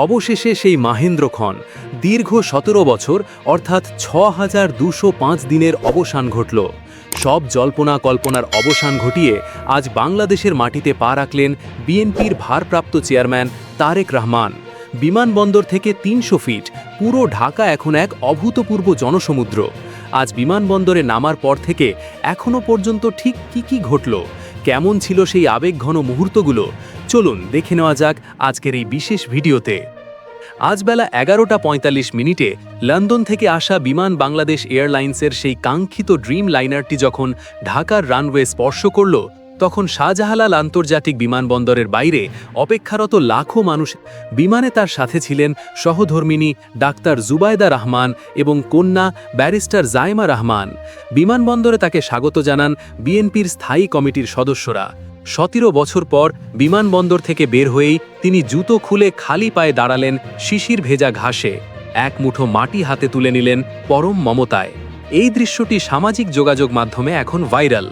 অবশেষে সেই মাহেন্দ্রক্ষণ দীর্ঘ ১৭ বছর অর্থাৎ ৬,২০৫ দিনের অবসান ঘটল। সব জল্পনা কল্পনার অবসান ঘটিয়ে আজ বাংলাদেশের মাটিতে পা রাখলেন বিএনপির ভারপ্রাপ্ত চেয়ারম্যান তারেক রহমান। বিমানবন্দর থেকে ৩০০ ফিট পুরো ঢাকা এখন এক অভূতপূর্ব জনসমুদ্র। আজ বিমানবন্দরে নামার পর থেকে এখনও পর্যন্ত ঠিক কি ঘটল, কেমন ছিল সেই আবেগঘন মুহূর্তগুলো, চলুন দেখে নেওয়া যাক আজকের এই বিশেষ ভিডিওতে। আজ বেলা ১১:৪৫ লন্ডন থেকে আসা বিমান বাংলাদেশ এয়ারলাইন্সের সেই কাঙ্ক্ষিত ড্রিম লাইনারটি যখন ঢাকার রানওয়ে স্পর্শ করল, তখন শাহজালাল আন্তর্জাতিক বিমানবন্দরের বাইরে অপেক্ষারত লাখো মানুষ। বিমানে তার সাথে ছিলেন সহধর্মিণী ডাক্তার জুবায়দা রহমান এবং কন্যা ব্যারিস্টার জাইমা রহমান। বিমানবন্দরে তাকে স্বাগত জানান বিএনপির স্থায়ী কমিটির সদস্যরা। ১৭ বছর পর বিমানবন্দর থেকে বের হয়েই তিনি জুতো খুলে খালি পায়ে দাঁড়ালেন শিশির ভেজা ঘাসে, এক মুঠো মাটি হাতে তুলে নিলেন পরম মমতায়। এই দৃশ্যটি সামাজিক যোগাযোগ মাধ্যমে এখন ভাইরাল।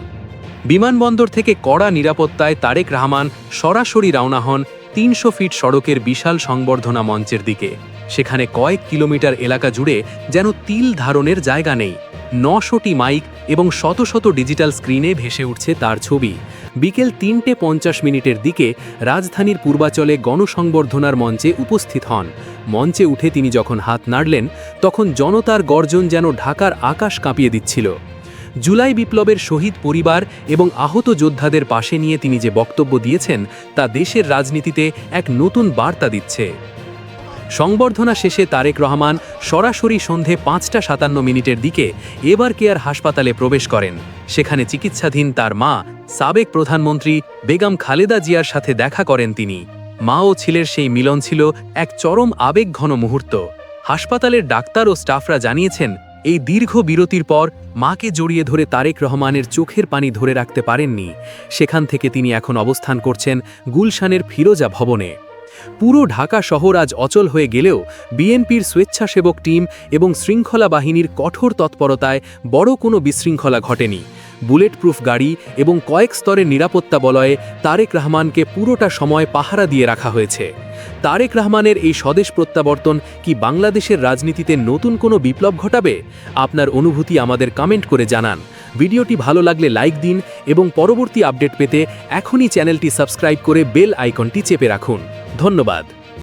বিমানবন্দর থেকে কড়া নিরাপত্তায় তারেক রহমান সরাসরি রওনা হন ৩০০ ফিট সড়কের বিশাল সংবর্ধনা মঞ্চের দিকে। সেখানে কয়েক কিলোমিটার এলাকা জুড়ে যেন তিল ধারণের জায়গা নেই। ৯০০টি মাইক এবং শত শত ডিজিটাল স্ক্রিনে ভেসে উঠছে তার ছবি। বিকেল ৩:৫০ দিকে রাজধানীর পূর্বাচলে গণসংবর্ধনার মঞ্চে উপস্থিত হন। মঞ্চে উঠে তিনি যখন হাত নাড়লেন, তখন জনতার গর্জন যেন ঢাকার আকাশ কাঁপিয়ে দিচ্ছিল। জুলাই বিপ্লবের শহীদ পরিবার এবং আহত যোদ্ধাদের পাশে নিয়ে তিনি যে বক্তব্য দিয়েছেন, তা দেশের রাজনীতিতে এক নতুন বার্তা দিচ্ছে। সংবর্ধনা শেষে তারেক রহমান সরাসরি সন্ধে ৫:৫৭ দিকে এবার কেয়ার হাসপাতালে প্রবেশ করেন। সেখানে চিকিৎসাধীন তার মা, সাবেক প্রধানমন্ত্রী বেগম খালেদা জিয়ার সাথে দেখা করেন তিনি। মা ও ছেলের সেই মিলন ছিল এক চরম আবেগঘন মুহূর্ত। হাসপাতালের ডাক্তার ও স্টাফরা জানিয়েছেন, এই দীর্ঘ বিরতির পর মাকে জড়িয়ে ধরে তারেক রহমানের চোখের পানি ধরে রাখতে পারেননি। সেখান থেকে তিনি এখন অবস্থান করছেন গুলশানের ফিরোজা ভবনে। পুরো ঢাকা শহর আজ অচল হয়ে গেলেও বিএনপির স্বেচ্ছাসেবক টিম এবং শৃঙ্খলা বাহিনীর কঠোর তৎপরতায় বড় কোনো বিশৃঙ্খলা ঘটেনি। বুলেট প্রুফ গাড়ি এবং কয়েক স্তরের নিরাপত্তা বলয়ে তারেক রহমানকে পুরোটা সময় পাহারা দিয়ে রাখা হয়েছে। তারেক রহমানের এই স্বদেশ প্রত্যাবর্তন কি বাংলাদেশের রাজনীতিতে নতুন কোনো বিপ্লব ঘটাবে? আপনার অনুভূতি আমাদের কমেন্ট করে জানান। ভিডিওটি ভালো লাগলে লাইক দিন এবং পরবর্তী আপডেট পেতে এখনই চ্যানেলটি সাবস্ক্রাইব করে বেল আইকনটি চেপে রাখুন। ধন্যবাদ।